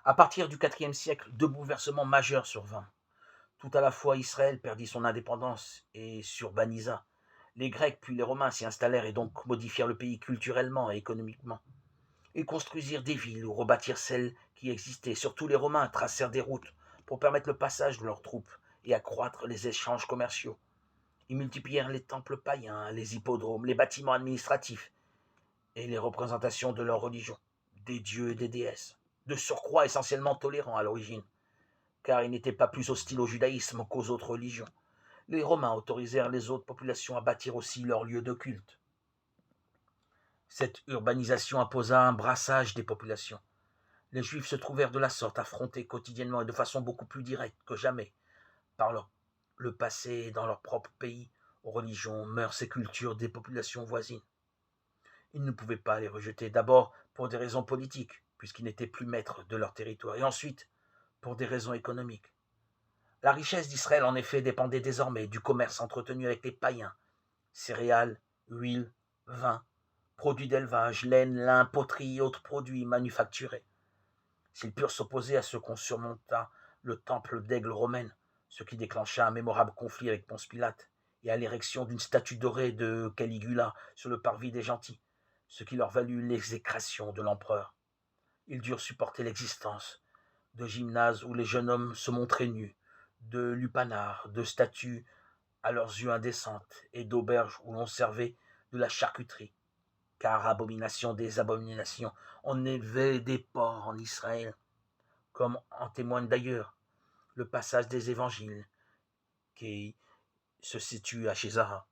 À partir du IVe siècle, deux bouleversements majeurs survinrent. Tout à la fois Israël perdit son indépendance et s'urbanisa. Les Grecs puis les Romains s'y installèrent et donc modifièrent le pays culturellement et économiquement. Ils construisirent des villes ou rebâtirent celles qui existaient. Surtout les Romains tracèrent des routes pour permettre le passage de leurs troupes et accroître les échanges commerciaux. Ils multiplièrent les temples païens, les hippodromes, les bâtiments administratifs et les représentations de leur religion, des dieux et des déesses, de surcroît essentiellement tolérants à l'origine, car ils n'étaient pas plus hostiles au judaïsme qu'aux autres religions. Les Romains autorisèrent les autres populations à bâtir aussi leurs lieux de culte. Cette urbanisation imposa un brassage des populations. Les Juifs se trouvèrent de la sorte affrontés quotidiennement et de façon beaucoup plus directe que jamais par le passé dans leur propre pays, aux religions, mœurs et cultures des populations voisines. Ils ne pouvaient pas les rejeter, d'abord pour des raisons politiques, puisqu'ils n'étaient plus maîtres de leur territoire, et ensuite pour des raisons économiques. La richesse d'Israël, en effet, dépendait désormais du commerce entretenu avec les païens. Céréales, huile, vin, produits d'élevage, laine, lin, poterie et autres produits manufacturés. S'ils purent s'opposer à ce qu'on surmonta le temple d'aigle romaine, ce qui déclencha un mémorable conflit avec Ponce Pilate, et à l'érection d'une statue dorée de Caligula sur le parvis des gentils, ce qui leur valut l'exécration de l'empereur. Ils durent supporter l'existence de gymnases où les jeunes hommes se montraient nus, de lupanars, de statues à leurs yeux indécentes, et d'auberges où l'on servait de la charcuterie. Car, abomination des abominations, on élevait des porcs en Israël, comme en témoigne d'ailleurs le passage des évangiles qui se situe à César.